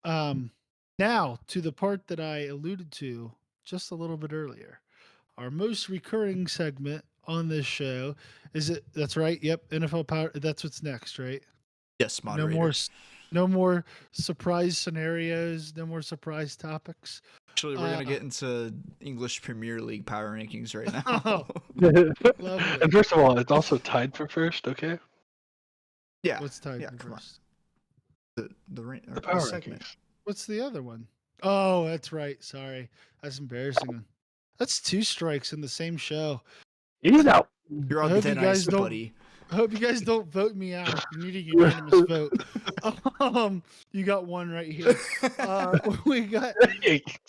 Um, Now to the part that I alluded to just a little bit earlier. Our most recurring segment on this show is it. That's right. Yep. NFL power. That's what's next, right? Yes, No more. moderator. No more surprise scenarios. No more surprise topics. Actually, we're Uh, gonna get into English Premier League power rankings right oh, now. lovely. And first of all, it's also tied for first, okay? Yeah, What's tied yeah. for Come on, first? The the power segment. rankings. What's the other one? Oh, that's right. Sorry, that's embarrassing. That's two strikes in the same show. Eat out. You're I on hope you thin ice, guys don't. buddy. I hope you guys don't vote me out. You need a unanimous vote. You got one right here. Uh, we got.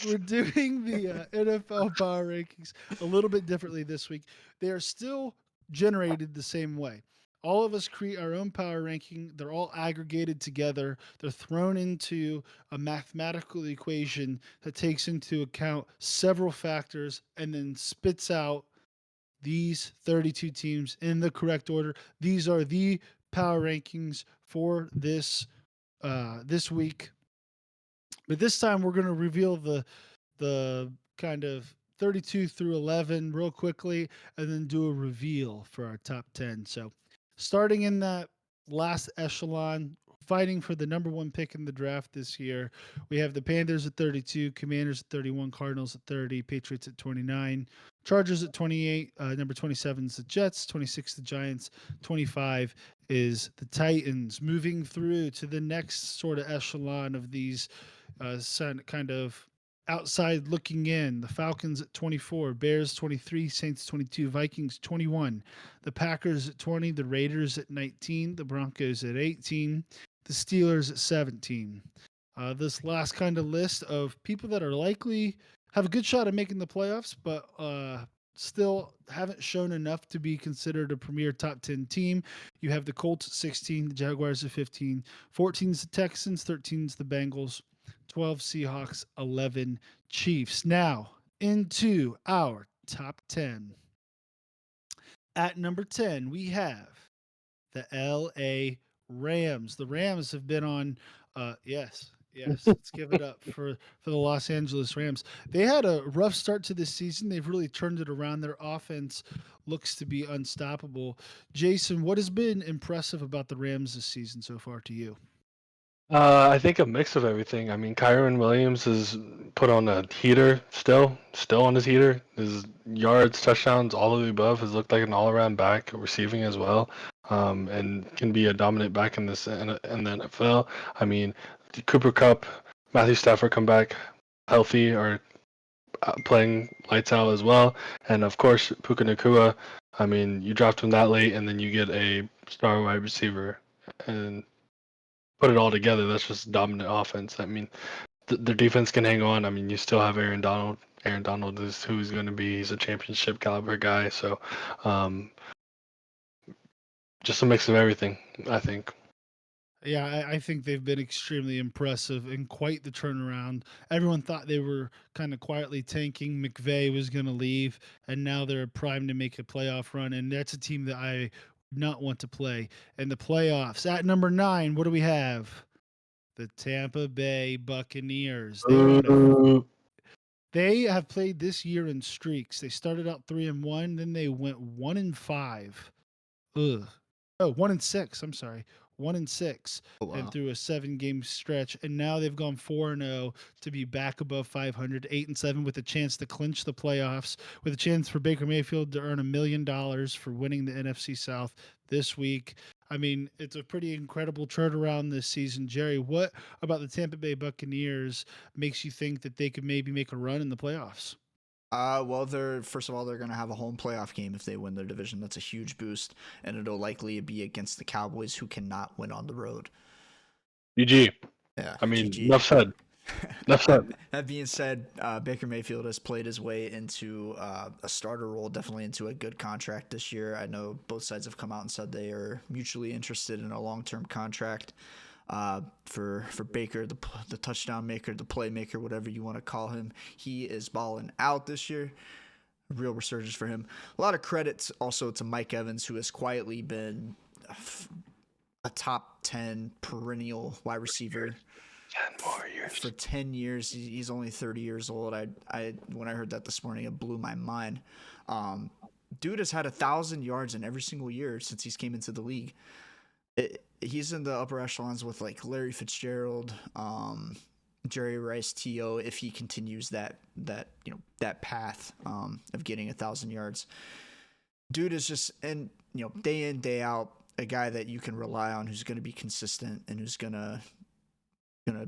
We're doing the NFL power rankings a little bit differently this week. They are still generated the same way. All of us create our own power ranking. They're all aggregated together. They're thrown into a mathematical equation that takes into account several factors and then spits out these 32 teams in the correct order. These are the power rankings for this week. But this time we're going to reveal the kind of 32 through 11 real quickly and then do a reveal for our top 10. So, starting in that last echelon, fighting for the number one pick in the draft this year, we have the Panthers at 32, Commanders at 31, Cardinals at 30, Patriots at 29, Chargers at 28, number 27 is the Jets, 26 the Giants, 25 is the Titans. Moving through to the next sort of echelon of these kind of outside looking in. The Falcons at 24, Bears 23, Saints 22, Vikings 21, the Packers at 20, the Raiders at 19, the Broncos at 18, the Steelers at 17. This last kind of list of people that are likely have a good shot at making the playoffs, but still haven't shown enough to be considered a premier top 10 team. You have the Colts at 16, the Jaguars at 15, 14 is the Texans, 13 is the Bengals, 12 Seahawks, 11 Chiefs. Now, into our top 10. At number 10, we have the LA Rams. The Rams have been on yes, let's give it up for the Los Angeles Rams. They had a rough start to this season. They've really turned it around. Their offense looks to be unstoppable. Jason, what has been impressive about the Rams this season so far to you? I think a mix of everything. I mean, Kyron Williams has put on a heater still on his heater. His yards, touchdowns, all of the above has looked like an all-around back, receiving as well, and can be a dominant back in the NFL. I mean, Cooper Cup, Matthew Stafford come back healthy or playing lights out as well, and of course Puka Nakua. I mean, you dropped him that late, and then you get a star wide receiver, and put it all together, that's just dominant offense. I mean, their defense can hang on. I mean, you still have Aaron Donald. Aaron Donald is who he's going to be. He's a championship caliber guy. So, um, just a mix of everything, I think. Yeah, I think they've been extremely impressive and quite the turnaround. Everyone thought they were kind of quietly tanking. McVay was going to leave, and now they're primed to make a playoff run. And that's a team that I not want to play in the playoffs. At number 9, what do we have? The Tampa Bay Buccaneers. Ooh. They have played this year in streaks. They started out 3-1, then they went 1-5. Ugh. Oh, 1-6. I'm sorry. 1-6 Oh and wow. through a 7 game stretch. And now they've gone 4-0 to be back above 500, 8-7 with a chance to clinch the playoffs, with a chance for Baker Mayfield to earn $1 million for winning the NFC South this week. I mean, it's a pretty incredible turnaround this season. Jerry, what about the Tampa Bay Buccaneers makes you think that they could maybe make a run in the playoffs? Well, they're first of all they're gonna have a home playoff game if they win their division. That's a huge boost, and it'll likely be against the Cowboys, who cannot win on the road. GG. Yeah, I mean, GG. enough said. Enough said. That being said, Baker Mayfield has played his way into a starter role, definitely into a good contract this year. I know both sides have come out and said they are mutually interested in a long-term contract for Baker, the touchdown maker, the playmaker, whatever you want to call him. He is balling out this year. Real resurgence for him. A lot of credits also to Mike Evans, who has quietly been a top 10 perennial wide receiver. 10 more years. For 10 years, he's only 30 years old. When I heard that this morning, it blew my mind. Dude has had 1,000 yards in every single year since he's came into the league. He's in the upper echelons with like Larry Fitzgerald, Jerry Rice, T.O. if he continues that path of getting 1,000 yards. Dude is just, and day in, day out, a guy that you can rely on, who's going to be consistent and who's gonna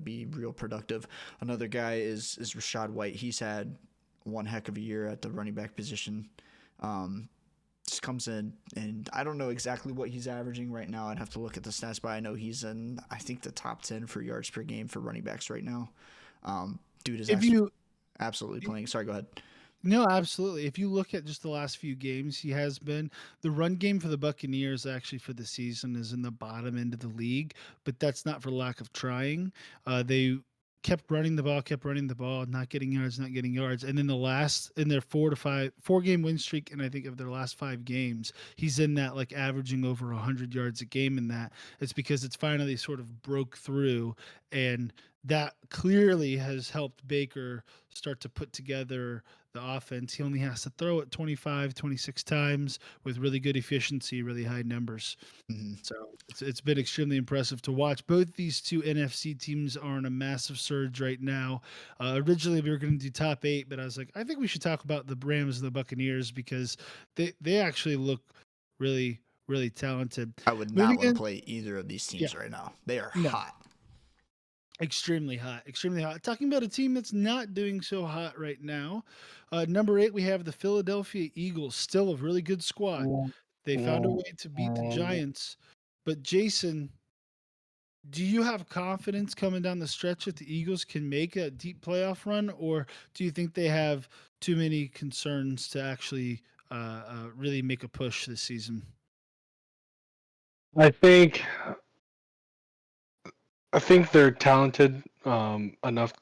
be real productive. Another guy is Rachaad White. He's had one heck of a year at the running back position. Just comes in, and I don't know exactly what he's averaging right now. I'd have to look at the stats, but I know he's in, I think, the top 10 for yards per game for running backs right now. Dude is absolutely playing. Sorry, go ahead. No, absolutely. If you look at just the last few games, he has been. The run game for the Buccaneers actually for the season is in the bottom end of the league, but that's not for lack of trying. They kept running the ball, not getting yards. And then in their 4-game win streak, and I think of their last 5 games, he's in that like averaging over 100 yards a game in that. It's because it's finally sort of broke through, and that clearly has helped Baker start to put together the offense. He only has to throw it 25, 26 times with really good efficiency, really high numbers. Mm-hmm. So it's been extremely impressive to watch. Both these two NFC teams are on a massive surge right now. Originally, we were going to do top 8, but I was like, I think we should talk about the Rams and the Buccaneers because they actually look really, really talented. I would not want to play either of these teams right now. They are hot. Extremely hot. Talking about a team that's not doing so hot right now. Number 8, we have the Philadelphia Eagles, still a really good squad. They found a way to beat the Giants. But Jason, do you have confidence coming down the stretch that the Eagles can make a deep playoff run, or do you think they have too many concerns to actually really make a push this season? I think they're talented enough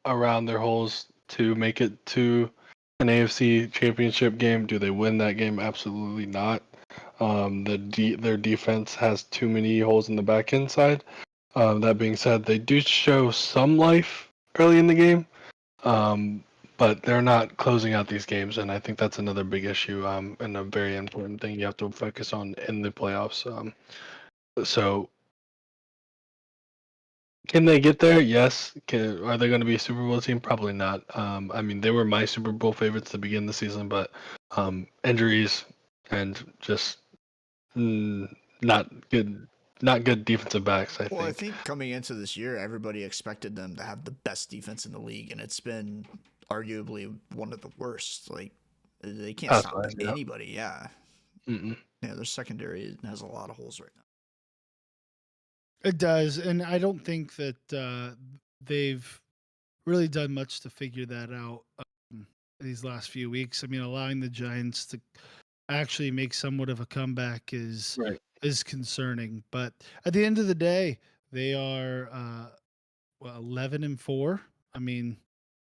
around their holes to make it to an AFC championship game. Do they win that game? Absolutely not. Their defense has too many holes in the back end side. That being said, they do show some life early in the game, but they're not closing out these games, and I think that's another big issue and a very important thing you have to focus on in the playoffs. So can they get there? Yes. Are they going to be a Super Bowl team? Probably not. I mean, they were my Super Bowl favorites to begin the season, but injuries and just not good defensive backs, I think. I think coming into this year, everybody expected them to have the best defense in the league, and it's been arguably one of the worst. Like, they can't stop anybody. Yeah. Mm-mm. Yeah, their secondary has a lot of holes right now. It does, and I don't think that they've really done much to figure that out these last few weeks. I mean, allowing the Giants to actually make somewhat of a comeback is concerning. But at the end of the day, they are 11-4. I mean,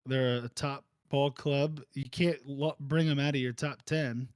they're a top ball club. You can't bring them out of your top 10.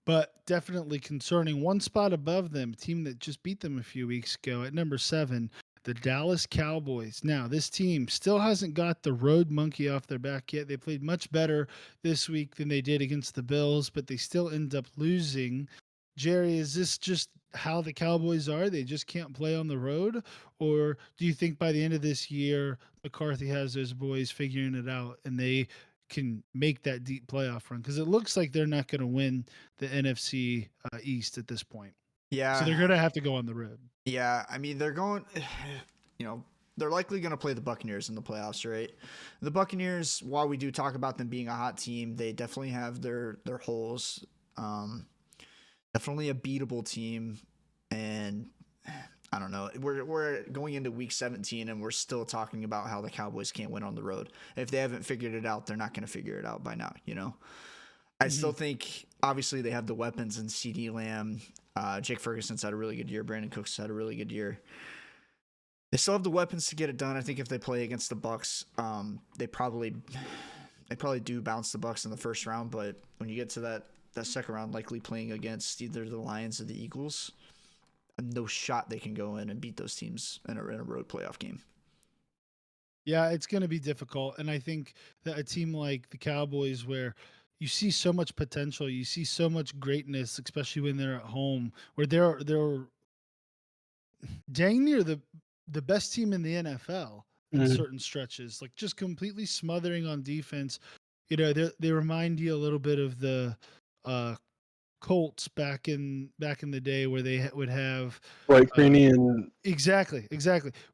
But definitely concerning. One spot above them, a team that just beat them a few weeks ago at number 7, the Dallas Cowboys. Now, this team still hasn't got the road monkey off their back yet. They played much better this week than they did against the Bills, but they still end up losing. Jerry, is this just how the Cowboys are? They just can't play on the road? Or do you think by the end of this year, McCarthy has those boys figuring it out and they can make that deep playoff run? Because it looks like they're not going to win the NFC East at this point. Yeah. So they're going to have to go on the road. Yeah. I mean, they're going, they're likely going to play the Buccaneers in the playoffs, right? The Buccaneers, while we do talk about them being a hot team, they definitely have their holes. Definitely a beatable team. And I don't know. We're going into week 17 and we're still talking about how the Cowboys can't win on the road. If they haven't figured it out, they're not going to figure it out by now, I still think, obviously, they have the weapons in CeeDee Lamb. Jake Ferguson's had a really good year. Brandon Cooks had a really good year. They still have the weapons to get it done. I think if they play against the Bucs, they probably do bounce the Bucs in the first round. But when you get to that second round, likely playing against either the Lions or the Eagles, no shot they can go in and beat those teams in a road playoff game. Yeah, it's going to be difficult. And I think that a team like the Cowboys, where you see so much potential, you see so much greatness, especially when they're at home, where they're dang near the best team in the NFL in Mhm. certain stretches, like just completely smothering on defense. You know, they remind you a little bit of the uh, Colts back in the day, where they would have Dwight uh, Freeney and exactly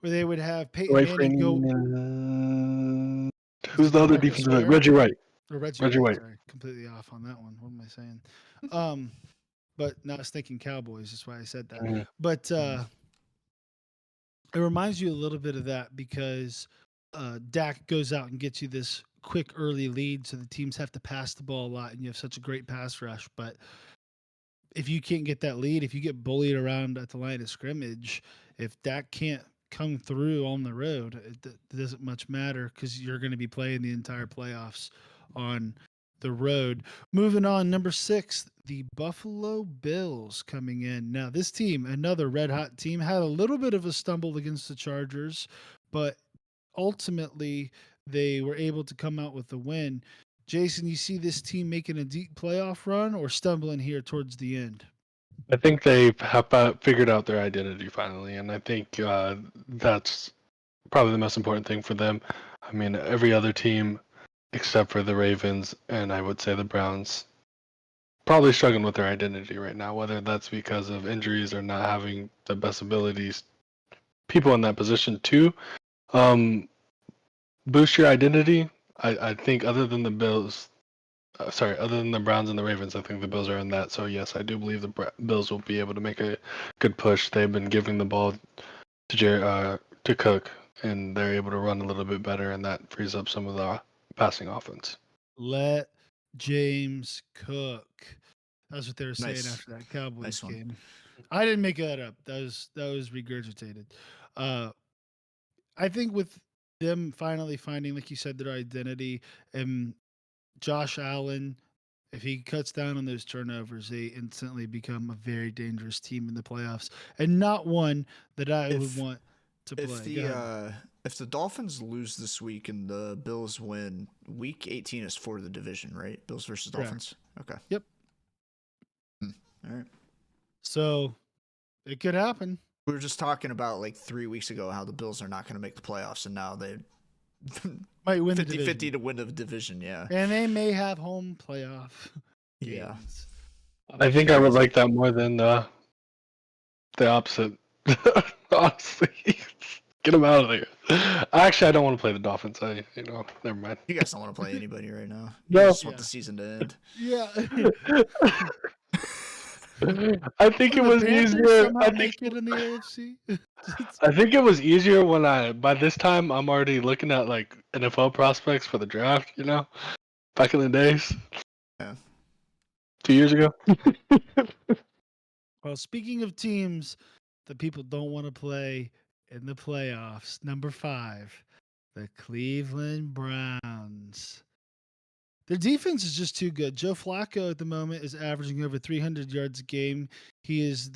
where they would have Peyton Dwight Manning go. Freeney and Was who's it the other DeMarcus defensive back? Ware Reggie White. or Reggie Reggie White? White. Sorry, completely off on that one. What am I saying? But now I was thinking Cowboys. That's why I said that. Mhm. But it reminds you a little bit of that, because Dak goes out and gets you this quick early lead, so the teams have to pass the ball a lot, and you have such a great pass rush. But if you can't get that lead, if you get bullied around at the line of scrimmage, if Dak can't come through on the road, it doesn't much matter, because you're going to be playing the entire playoffs on the road. Moving on, number 6, the Buffalo Bills coming in. Now, this team, another red hot team, had a little bit of a stumble against the Chargers, but ultimately they were able to come out with the win. Jason, you see this team making a deep playoff run or stumbling here towards the end? I think they have figured out their identity finally, and I think that's probably the most important thing for them. I mean, every other team except for the Ravens and I would say the Browns probably struggling with their identity right now, whether that's because of injuries or not having the best abilities, people in that position to boost your identity. I think other than the Bills, other than the Browns and the Ravens, I think the Bills are in that. So yes, I do believe the Bills will be able to make a good push. They've been giving the ball to Cook, and they're able to run a little bit better, and that frees up some of the passing offense. Let James cook. That's what they were saying Nice. after that Cowboys Nice one. game. I didn't make that up. That was regurgitated. Uh, I think with them finally finding, like you said, their identity, and Josh Allen, if he cuts down on those turnovers, they instantly become a very dangerous team in the playoffs, and not one that I would If want to if play. Go the ahead. if the Dolphins lose this week and the Bills win, week 18 is for the division, right? Bills versus Correct. Dolphins. Okay. Yep. All right. So it could happen. We were just talking about like 3 weeks ago how the Bills are not going to make the playoffs, and now they Might win 50-50 to win the division. Yeah. and they may have home playoff Yeah. games. I think I would like that more than the opposite. Honestly, get them out of there. Actually, I don't want to play the Dolphins. Never mind. You guys don't want to play anybody right now. You No. just want Yeah. the season to end. Yeah. I think it the was Panthers easier. somehow make it in the AFC. I think it was easier when by this time I'm already looking at like NFL prospects for the draft. Back in the days. Yeah. 2 years ago. Well, speaking of teams that people don't want to play in the playoffs, number 5, the Cleveland Browns. Their defense is just too good. Joe Flacco at the moment is averaging over 300 yards a game. He's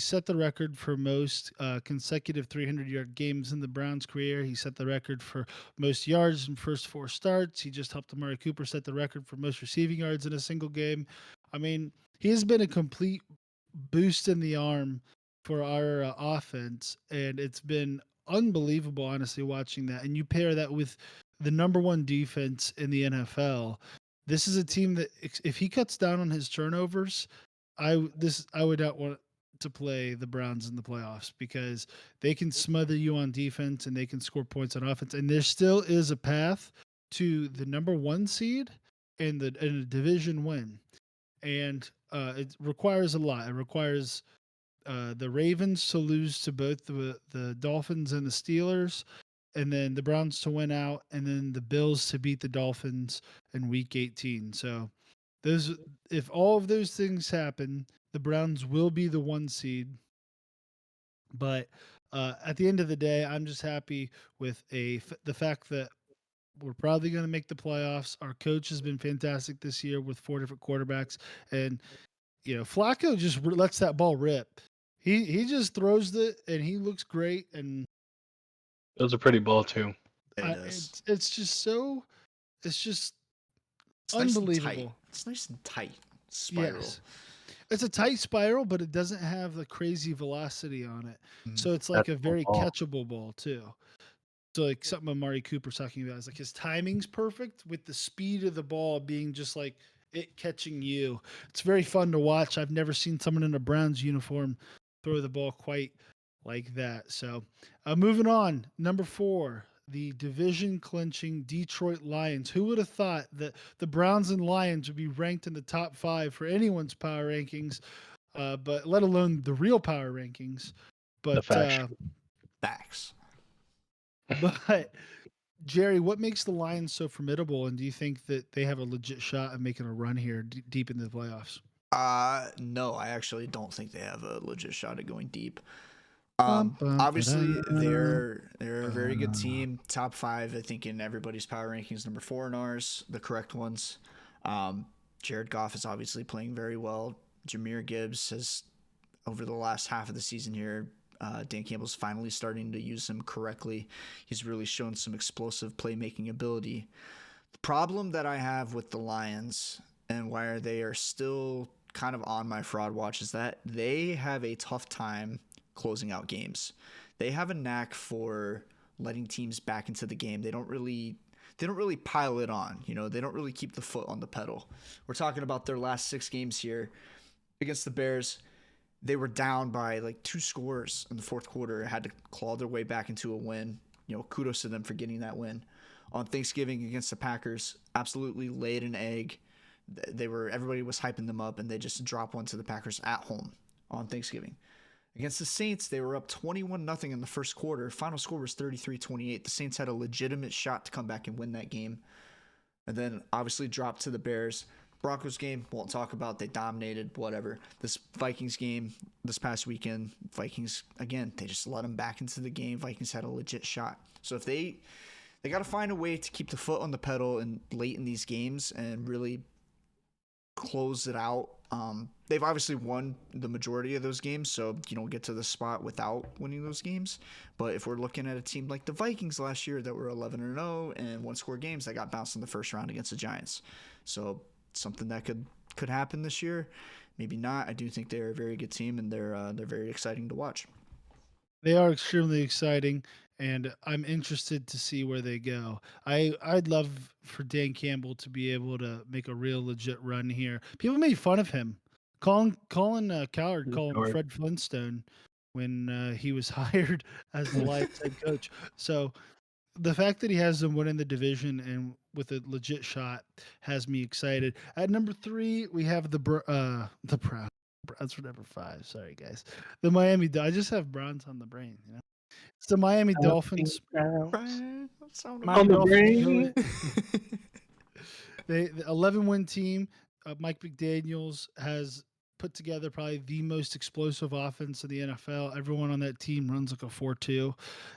set the record for most consecutive 300-yard games in the Browns' career. He set the record for most yards in first 4 starts. He just helped Amari Cooper set the record for most receiving yards in a single game. I mean, he has been a complete boost in the arm for our offense, and it's been unbelievable, honestly, watching that. And you pair that with the number 1 defense in the NFL. This is a team that, if he cuts down on his turnovers, I would not want to play the Browns in the playoffs, because they can smother you on defense and they can score points on offense. And there still is a path to the number 1 seed and a division win. And it requires a lot. It requires the Ravens to lose to both the Dolphins and the Steelers, and then the Browns to win out, and then the Bills to beat the Dolphins in Week 18. So, if all of those things happen, the Browns will be the 1 seed. But at the end of the day, I'm just happy with the fact that we're probably going to make the playoffs. Our coach has been fantastic this year with 4 different quarterbacks, and Flacco just lets that ball rip. He just throws it and he looks great, and It was a pretty ball too. It is. it's just so it's just It's nice and tight. unbelievable. It's nice and tight. Spiral. Yes. It's a tight spiral, but it doesn't have the crazy velocity on it. Mhm. So it's like That's a the very ball. catchable ball too. So like something Amari Cooper's talking about is like his timing's perfect with the speed of the ball being just like it catching you. It's very fun to watch. I've never seen someone in a Browns uniform throw the ball quite like that. So moving on, number 4, the division clinching Detroit Lions. Who would have thought that the Browns and Lions would be ranked in the top 5 for anyone's power rankings, but let alone the real power rankings. The But faction. Facts. but Jerry, what makes the Lions so formidable, and do you think that they have a legit shot at making a run here deep into the playoffs? No, I actually don't think they have a legit shot at going deep. Bum, bum, Obviously ba-dum, they're a very good team. Top 5, I think, in everybody's power rankings. Number 4 in ours, the correct ones. Jared Goff is obviously playing very well. Jahmyr Gibbs has, over the last half of the season here, Dan Campbell's finally starting to use him correctly. He's really shown some explosive playmaking ability. The problem that I have with the Lions and why they are still kind of on my fraud watch is that they have a tough time closing out games. They have a knack for letting teams back into the game. They don't really pile it on. They don't really keep the foot on the pedal. We're talking about their last 6 games here against the Bears. They were down by like 2 scores in the fourth quarter, had to claw their way back into a win. Kudos to them for getting that win. On Thanksgiving against the Packers, absolutely laid an egg. Everybody was hyping them up, and they just dropped one to the Packers at home on Thanksgiving. Against the Saints, they were up 21-0 in the first quarter. Final score was 33-28. The Saints had a legitimate shot to come back and win that game. And then obviously dropped to the Bears. Broncos game, won't talk about. They dominated, whatever. This Vikings game this past weekend, Vikings, again, they just let them back into the game. Vikings had a legit shot. So if they got to find a way to keep the foot on the pedal and late in these games and really close it out. They've obviously won the majority of those games, so you don't get to the spot without winning those games. But if we're looking at a team like the Vikings last year that were 11-0 and one-score games that got bounced in the first round against the Giants, so something that could happen this year. Maybe not. I do think they're a very good team, and they're very exciting to watch. They are extremely exciting, and I'm interested to see where they go. I'd love for Dan Campbell to be able to make a real legit run here. People made fun of him. Colin Cowherd called him Or Fred Flintstone when he was hired as the Lions head coach. So the fact that he has them winning the division and with a legit shot has me excited. At number 3, we have the Browns. Browns for number 5. Sorry, guys. The Miami. I just have Browns on the brain. It's the Miami Dolphins. Right? That's how Miami on the Dolphins go brain. the 11-win team. Mike McDaniels has put together probably the most explosive offense in the NFL. Everyone on that team runs like a 4-2.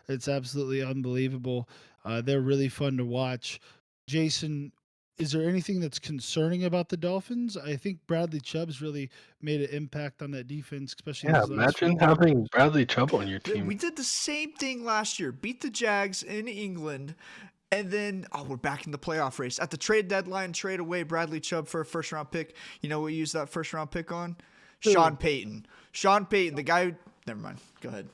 It's absolutely unbelievable. They're really fun to watch. Jason, is there anything that's concerning about the Dolphins? I think Bradley Chubb's really made an impact on that defense, especially Yeah, these last few imagine games. having Bradley Chubb on your We team. did the same thing last year. Beat the Jags in England. And then, we're back in the playoff race. At the trade deadline, trade away Bradley Chubb for a first-round pick. You know what we used that first-round pick on? Who? Sean Payton. Sean Payton, the guy. Never mind. Go ahead.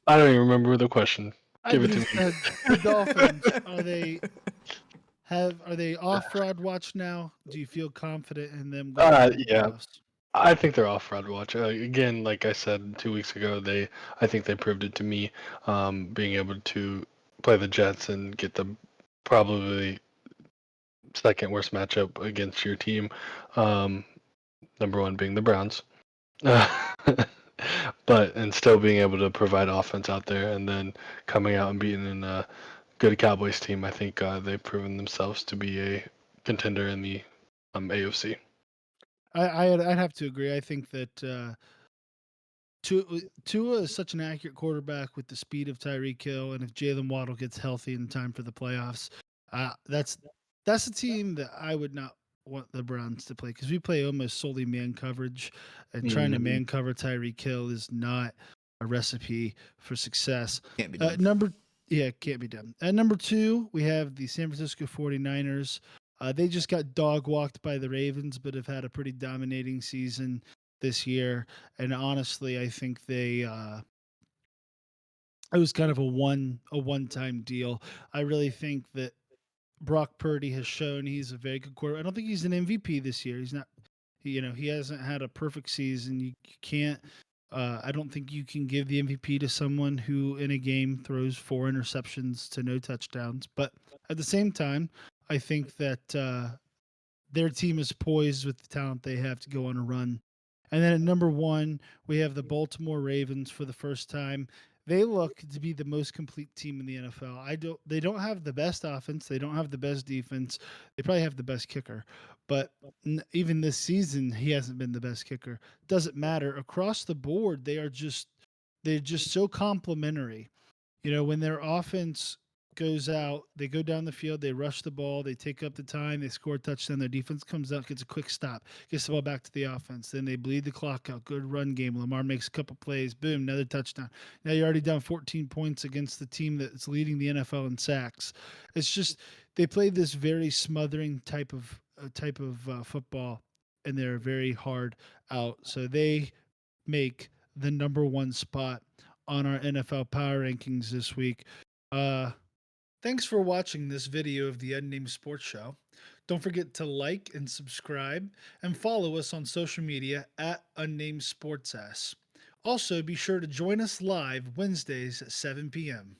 I don't even remember the question. Give it to me. The Dolphins, are they off fraud watch now? Do you feel confident in them going into the Yeah. playoffs? I think they're off fraud watch. Again, like I said 2 weeks ago, I think they proved it to me. Being able to play the Jets and get the probably second worst matchup against your team. Number 1 being the Browns. And still being able to provide offense out there, and then coming out and beating a good Cowboys team. I think they've proven themselves to be a contender in the AFC. I'd have to agree. I think that Tua is such an accurate quarterback with the speed of Tyreek Hill, and if Jalen Waddle gets healthy in time for the playoffs, that's a team that I would not want the Browns to play because we play almost solely man coverage, and trying to man cover Tyreek Hill is not a recipe for success. Can't be done. Can't be done. At number 2, we have the San Francisco 49ers. They just got dog walked by the Ravens, but have had a pretty dominating season this year. And honestly, I think it was kind of a one-time deal. I really think that Brock Purdy has shown he's a very good quarterback. I don't think he's an MVP this year. He's not. He hasn't had a perfect season. You can't. I don't think you can give the MVP to someone who in a game throws 4 interceptions to no touchdowns. But at the same time, I think that their team is poised with the talent they have to go on a run. And then at number 1, we have the Baltimore Ravens for the first time. They look to be the most complete team in the NFL. They don't have the best offense, they don't have the best defense. They probably have the best kicker. But even this season, he hasn't been the best kicker. Doesn't matter. Across the board, they're just so complimentary. When their offense goes out, they go down the field, they rush the ball, they take up the time, they score a touchdown. Their defense comes out, gets a quick stop, gets the ball back to the offense. Then they bleed the clock out. Good run game. Lamar makes a couple plays. Boom, another touchdown. Now you're already down 14 points against the team that's leading the NFL in sacks. It's just they play this very smothering type of football, and they're very hard out. So they make the number 1 spot on our NFL power rankings this week. Thanks for watching this video of the Unnamed Sports Show. Don't forget to like and subscribe and follow us on social media at Unnamed Sports S. Also, be sure to join us live Wednesdays at 7 p.m.